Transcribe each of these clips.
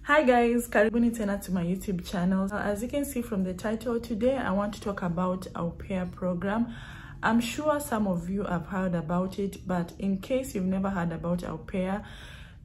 Hi guys, karibuni tena to my YouTube channel. As you can see from the title, today I want to talk about Aupair program. I'm sure some of you have heard about it, but in case you've never heard about Aupair,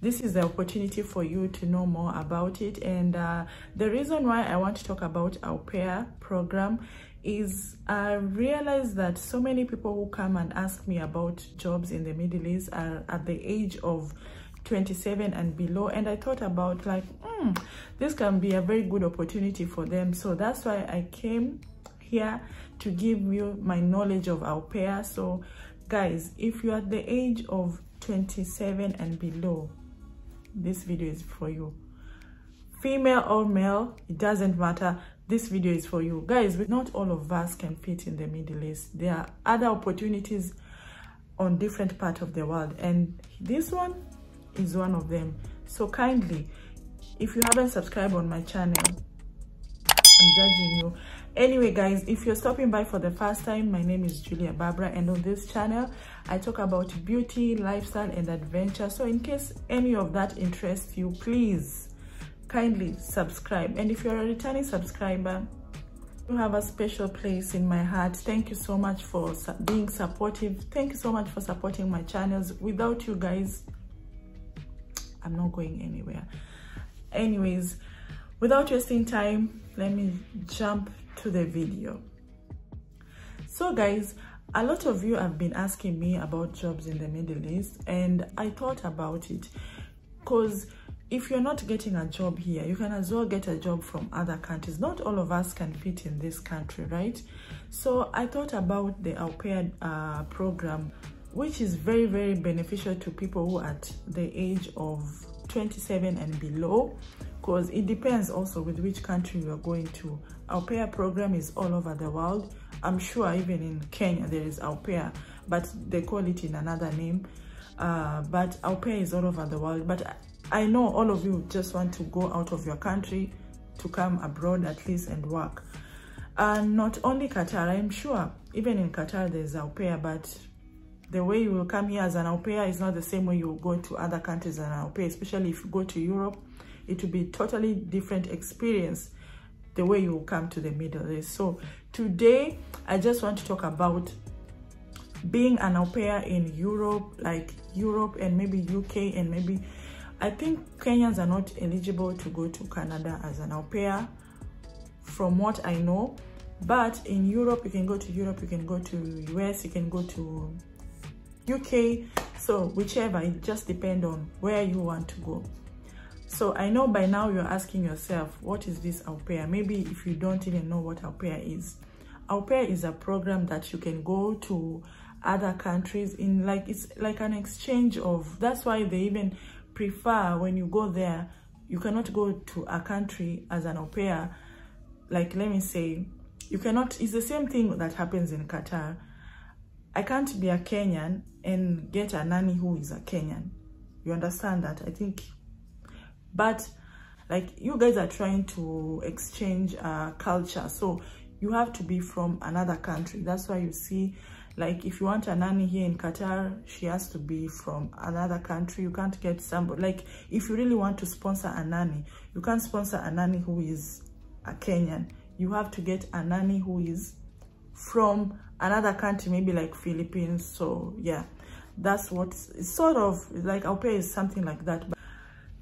this is the opportunity for you to know more about it. And the reason why I want to talk about Aupair program is I realize that so many people who come and ask me about jobs in the Middle East are at the age of 27 and below, and I thought about like this can be a very good opportunity for them. So that's why I came here to give you my knowledge of Aupair. So guys, if you're at the age of 27 and below, this video is for you. Female or male, it doesn't matter, this video is for you guys. But not all of us can fit in the Middle East. There are other opportunities on different parts of the world, and this one is one of them. So kindly, if you haven't subscribed on my channel, I'm judging you. Anyway guys, if you're stopping by for the first time, my name is Julia Barbara, and on this channel I talk about beauty, lifestyle and adventure. So in case any of that interests you, please kindly subscribe. And if you're a returning subscriber, you have a special place in my heart. Thank you so much for being supportive. Thank you so much for supporting my channels. Without you guys, I'm not going anywhere. Anyways, without wasting time, let me jump to the video. So guys, a lot of you have been asking me about jobs in the Middle East, and I thought about it because if you're not getting a job here, you can as well get a job from other countries. Not all of us can fit in this country, right? So I thought about the Aupair program, which is very, very beneficial to people who are at the age of 27 and below, because it depends also with which country you are going to. Aupair program is all over the world. I'm sure even in Kenya there is Aupair, but they call it in another name. But Aupair is all over the world. But I know all of you just want to go out of your country to come abroad at least and work. And not only Qatar, I'm sure even in Qatar there's Aupair, but the way you will come here as an Aupair is not the same way you will go to other countries as an Aupair. Especially if you go to Europe, it will be totally different experience the way you will come to the Middle East. So today I just want to talk about being an Aupair in Europe, like Europe and maybe UK, and maybe I think Kenyans are not eligible to go to Canada as an Aupair from what I know. But in Europe, you can go to Europe, you can go to US, you can go to UK, so whichever, it just depends on where you want to go. So I know by now you're asking yourself, what is this Aupair? Maybe if you don't even know what Aupair is. Aupair is a program that you can go to other countries in, like, it's like an exchange of, that's why they even prefer when you go there, you cannot go to a country as an Aupair. Like, let me say, you cannot, it's the same thing that happens in Qatar. I can't be a Kenyan and get a nanny who is a Kenyan. You understand that, I think. But like, you guys are trying to exchange culture, so you have to be from another country. That's why you see, like, if you want a nanny here in Qatar, she has to be from another country. You can't get somebody, like, if you really want to sponsor a nanny, you can't sponsor a nanny who is a Kenyan. You have to get a nanny who is from another country, maybe like Philippines. So yeah, that's what it's sort of like. Aupair is something like that.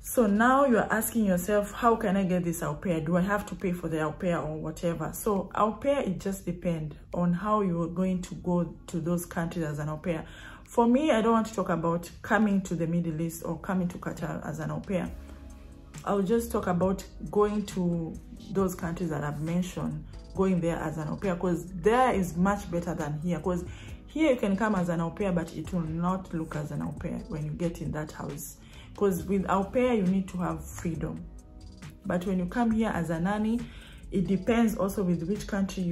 So now you're asking yourself, how can I get this Aupair? Do I have to pay for the Aupair or whatever? So Aupair, it just depends on how you're going to go to those countries as an Aupair. For me, I don't want to talk about coming to the Middle East or coming to Qatar as an Aupair. I'll just talk about going to those countries that I've mentioned, going there as an Aupair, because there is much better than here. Because here you can come as an Aupair, but it will not look as an Aupair when you get in that house. Because with Aupair, you need to have freedom. But when you come here as a nanny, it depends also with which country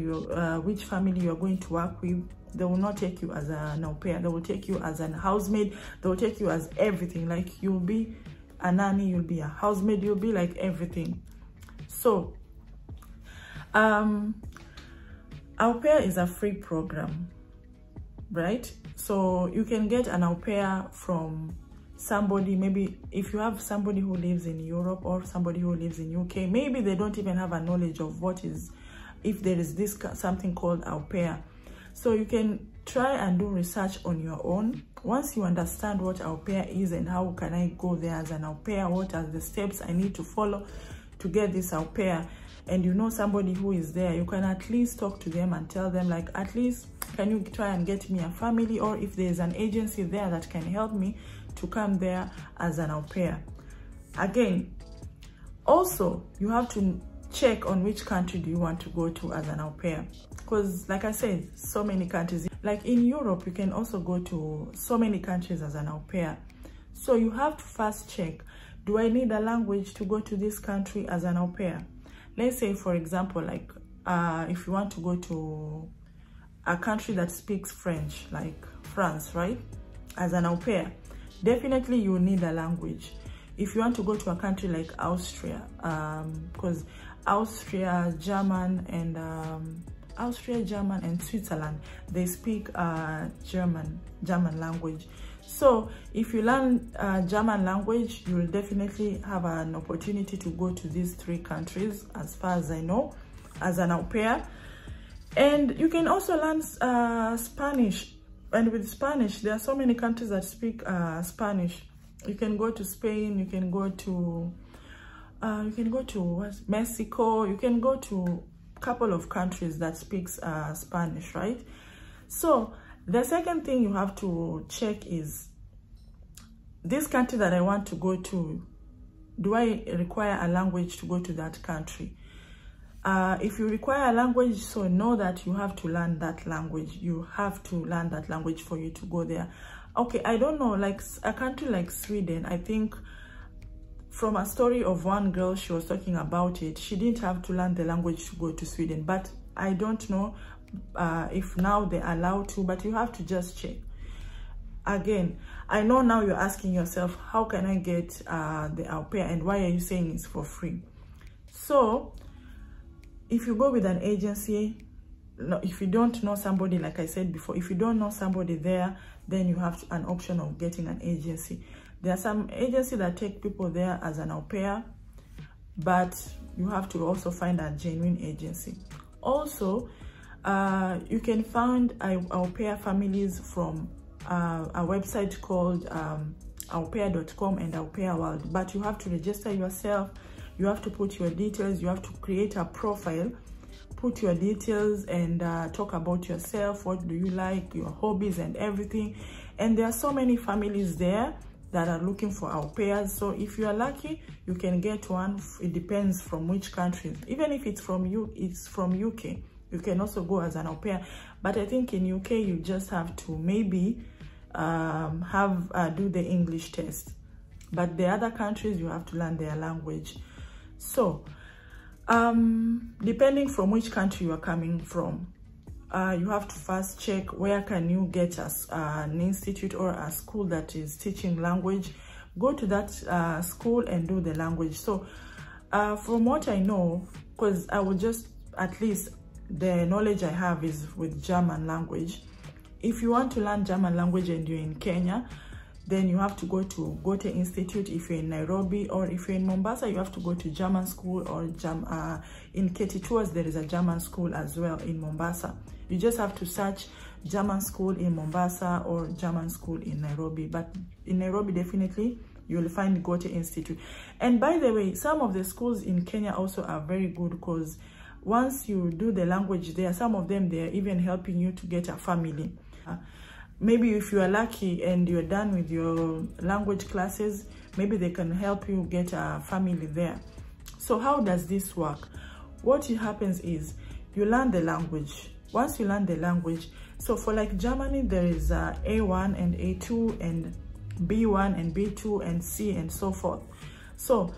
which family you are going to work with. They will not take you as an Aupair. They will take you as an housemaid. They will take you as everything. Like, you'll be a nanny, you'll be a housemaid, you'll be like everything. So Aupair is a free program, right? So you can get an Aupair from somebody, maybe if you have somebody who lives in Europe or somebody who lives in UK, maybe they don't even have a knowledge of what is, if there is this something called Aupair. So you can try and do research on your own. Once you understand what Aupair is and how can I go there as an Aupair, what are the steps I need to follow to get this Aupair, and you know somebody who is there, you can at least talk to them and tell them, like, at least can you try and get me a family, or if there's an agency there that can help me to come there as an Aupair. Again, also you have to check on which country do you want to go to as an Aupair, because like I said, so many countries. Like in Europe, you can also go to so many countries as an Aupair. So you have to first check, do I need a language to go to this country as an Aupair? Let's say, for example, like if you want to go to a country that speaks French, like France, right, as an Aupair, definitely you need a language. If you want to go to a country like Austria, because Austria, German, and Switzerland, they speak German language. So if you learn German language, you will definitely have an opportunity to go to these 3 countries, as far as I know, as an Aupair. And you can also learn Spanish. And with Spanish, there are so many countries that speak Spanish. You can go to Spain, you can go to Mexico, you can go to a couple of countries that speaks Spanish, right? So the second thing you have to check is, this country that I want to go to, do I require a language to go to that country? If you require a language, so know that you have to learn that language. You have to learn that language for you to go there. Okay, I don't know, like a country like Sweden, I think from a story of one girl, she was talking about it, she didn't have to learn the language to go to Sweden, but I don't know if now they allow to, but you have to just check. Again, I know now you're asking yourself, how can I get the Aupair, and why are you saying it's for free? So if you go with an agency, if you don't know somebody, like I said before, if you don't know somebody there, then you have an option of getting an agency. There are some agencies that take people there as an Aupair, but you have to also find a genuine agency. Also, you can find Aupair families from a website called aupair.com and Aupair World, but you have to register yourself. You have to put your details, you have to create a profile, put your details, and talk about yourself, what do you like, your hobbies and everything. And there are so many families there that are looking for Aupairs. So if you are lucky, you can get one. It depends from which country. Even if it's from UK, you can also go as an Aupair. But I think in UK, you just have to maybe do the English test. But the other countries, you have to learn their language. So depending from which country you are coming from, you have to first check where can you get an institute or a school that is teaching language. Go to that school and do the language. So from what I know, because I would just, at least the knowledge I have is with German language. If you want to learn German language and you're in Kenya, then you have to go to Goethe Institute. If you're in Nairobi, or if you're in Mombasa, you have to go to German school, or in Ketituas, there is a German school as well in Mombasa. You just have to search German school in Mombasa or German school in Nairobi. But in Nairobi, definitely, you'll find Goethe Institute. And by the way, some of the schools in Kenya also are very good, because once you do the language there, some of them, they're even helping you to get a family. Maybe if you are lucky and you're done with your language classes, maybe they can help you get a family there. So how does this work? What happens is you learn the language. Once you learn the language, so for like Germany, there is A1 and A2 and B1 and B2 and C and so forth. So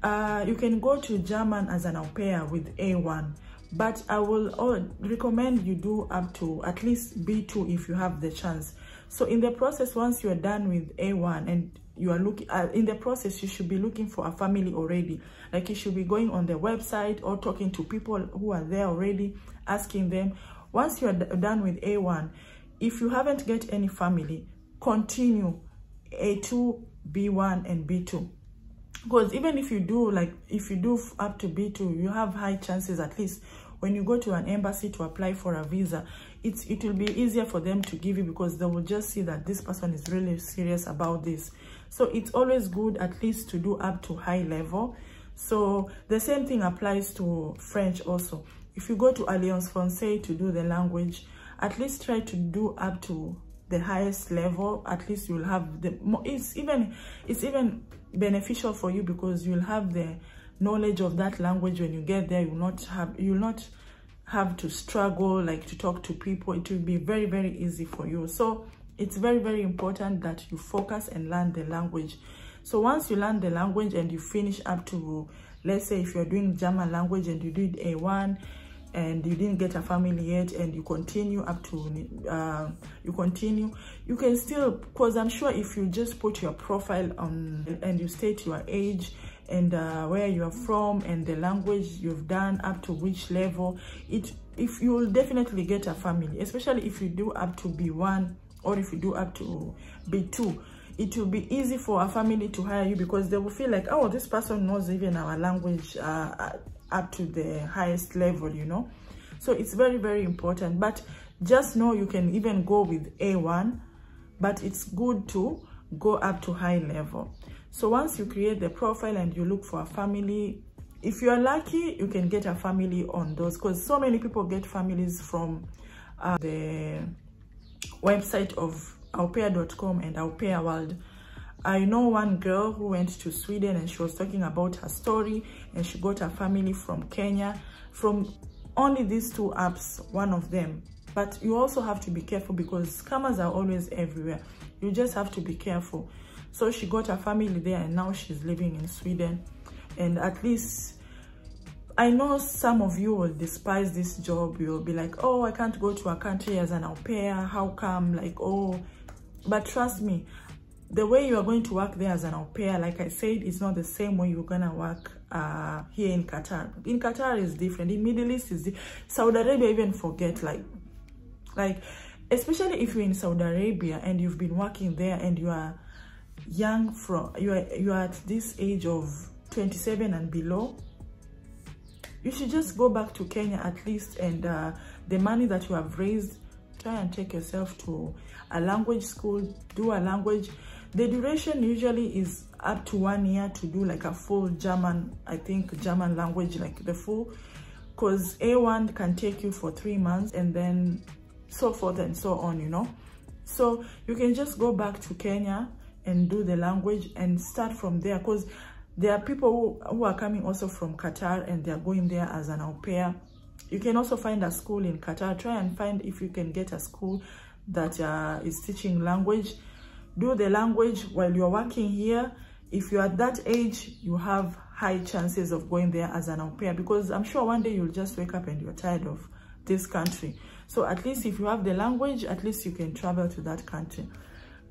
you can go to German as an Aupair with A1. But I will recommend you do up to at least B2 if you have the chance. So in the process, once you are done with A1 and you are looking, in the process, you should be looking for a family already. Like you should be going on the website or talking to people who are there already, asking them. Once you are done with A1, if you haven't get any family, continue. A2, B1 and B2. Because even if you do up to B2, you have high chances, at least when you go to an embassy to apply for a visa, it will be easier for them to give you, because they will just see that this person is really serious about this. So it's always good at least to do up to high level. So the same thing applies to French also. If you go to Alliance Française to do the language, at least try to do up to the highest level. At least you'll have the it's even beneficial for you, because you'll have the knowledge of that language. When you get there, you'll not have to struggle like to talk to people. It will be very, very easy for you. So it's very, very important that you focus and learn the language. So once you learn the language and you finish up to, let's say if you're doing German language and you did A1 and you didn't get a family yet, and you continue up to you can still, because I'm sure if you just put your profile on and you state your age and where you are from and the language you've done up to which level, if you will definitely get a family, especially if you do up to B1 or if you do up to B2. It will be easy for a family to hire you, because they will feel like, oh, this person knows even our language up to the highest level, you know. So it's very, very important. But just know you can even go with A1, but it's good to go up to high level. So once you create the profile and you look for a family, if you are lucky, you can get a family on those, because so many people get families from the website of Aupair.com and Aupair World. I know one girl who went to Sweden and she was talking about her story, and she got a family from Kenya from only these two apps, one of them. But you also have to be careful, because scammers are always everywhere. You just have to be careful. So she got a family there, and now she's living in Sweden. And at least, I know some of you will despise this job. You'll be like, oh, I can't go to a country as an au pair. How come? Like, oh, but trust me, the way you are going to work there as an au pair, like I said, it's not the same way you're gonna work here in Qatar. In Qatar is different. In Middle East is Saudi Arabia, even forget, like especially if you're in Saudi Arabia and you've been working there and you are young, you are at this age of 27 and below, you should just go back to Kenya at least, and the money that you have raised, try and take yourself to a language school, do a language. The duration usually is up to 1 year to do like a full German, I think German language, like the full, because A1 can take you for 3 months and then so forth and so on, you know. So you can just go back to Kenya and do the language and start from there, because there are people who are coming also from Qatar and they're going there as an au pair. You can also find a school in Qatar. Try and find if you can get a school that is teaching language. Do the language while you're working here. If you're at that age, you have high chances of going there as an au pair, because I'm sure one day you'll just wake up and you're tired of this country. So at least if you have the language, at least you can travel to that country.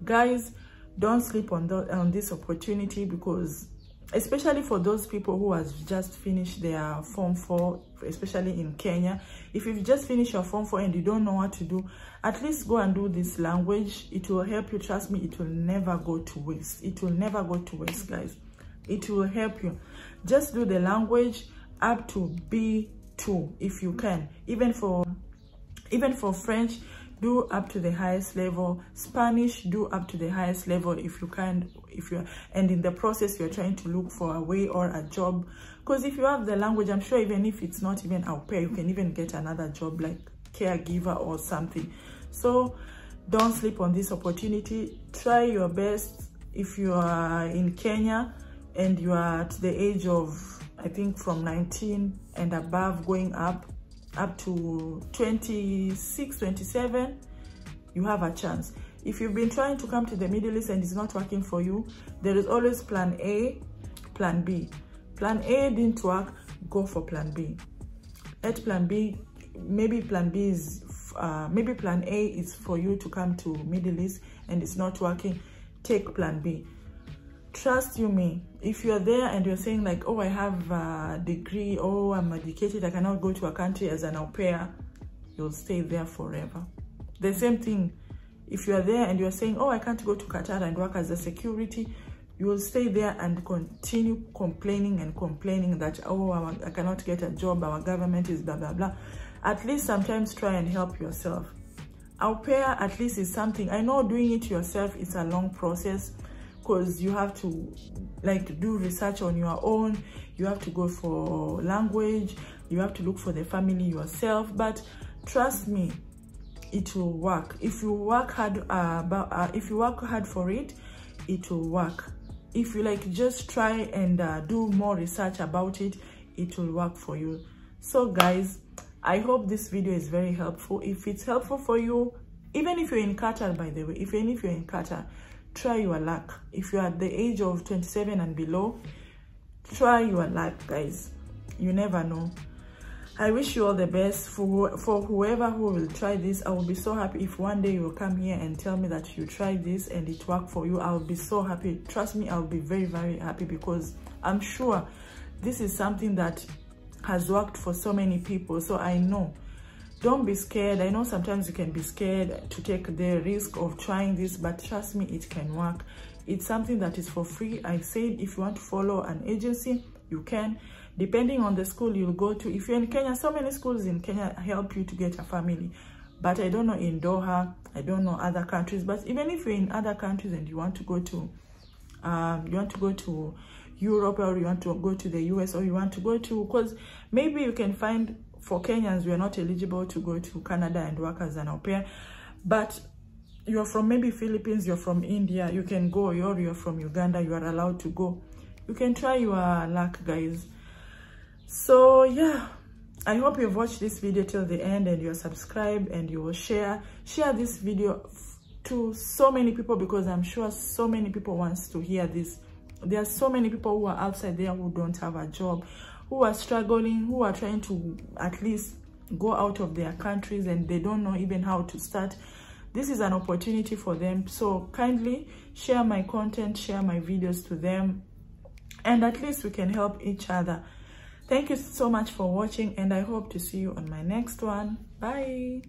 Guys, don't sleep on this opportunity, because especially for those people who has just finished their Form 4, especially in Kenya. If you've just finished your Form 4 and you don't know what to do, at least go and do this language. It will help you. Trust me, it will never go to waste. It will never go to waste, guys. It will help you. Just do the language up to B2 if you can. Even for French, do up to the highest level. Spanish, do up to the highest level if you can, and in the process you're trying to look for a way or a job, because if you have the language, I'm sure even if it's not even au pair, you can even get another job like caregiver or something. So don't sleep on this opportunity. Try your best. If you are in Kenya and you are at the age of, I think from 19 and above, going up to 26, 27, you have a chance. If you've been trying to come to the Middle East and it's not working for you, there is always plan A, plan B. Plan A didn't work, go for plan B. At plan B, maybe plan B is, maybe plan A is for you to come to Middle East and it's not working, take plan B. Trust you me, if you're there and you're saying like, oh, I have a degree, oh, I'm educated, I cannot go to a country as an au pair, you'll stay there forever. The same thing If you are there and you're saying, oh, I can't go to Qatar and work as a security, you will stay there and continue complaining that, oh, I cannot get a job, our government is blah, blah, blah. At least sometimes try and help yourself. Aupair at least is something. I know doing it yourself is a long process, because you have to like do research on your own. You have to go for language. You have to look for the family yourself. But trust me, it will work. If you work hard for it, it will work. If you like just try and do more research about it, it will work for you. So guys, I hope this video is very helpful. If it's helpful for you, even if you're in Qatar, by the way, even if you're in Qatar, try your luck. If you're at the age of 27 and below, try your luck, guys. You never know. I wish you all the best. For whoever who will try this, I will be so happy if one day you will come here and tell me that you tried this and it worked for you. I will be so happy. Trust me, I'll be very, very happy, because I'm sure this is something that has worked for so many people. So I know. Don't be scared. I know sometimes you can be scared to take the risk of trying this, but trust me, it can work. It's something that is for free. I said if you want to follow an agency, you can. Depending on the school you'll go to. If you're in Kenya, so many schools in Kenya help you to get a family. But I don't know in Doha, I don't know other countries. But even if you're in other countries and you want to go to Europe, or you want to go to the US, or you want to go to, because maybe you can find, for Kenyans, we are not eligible to go to Canada and work as an au pair. But you're from maybe Philippines, you're from India, you can go. Or you're from Uganda, you are allowed to go. You can try your luck, guys. So yeah, I hope you've watched this video till the end and you're subscribed, and you will share this video to so many people, because I'm sure so many people wants to hear this. There are so many people who are outside there who don't have a job, who are struggling, who are trying to at least go out of their countries, and they don't know even how to start. This is an opportunity for them. So kindly share my content, share my videos to them, and at least we can help each other. Thank you so much for watching, and I hope to see you on my next one. Bye.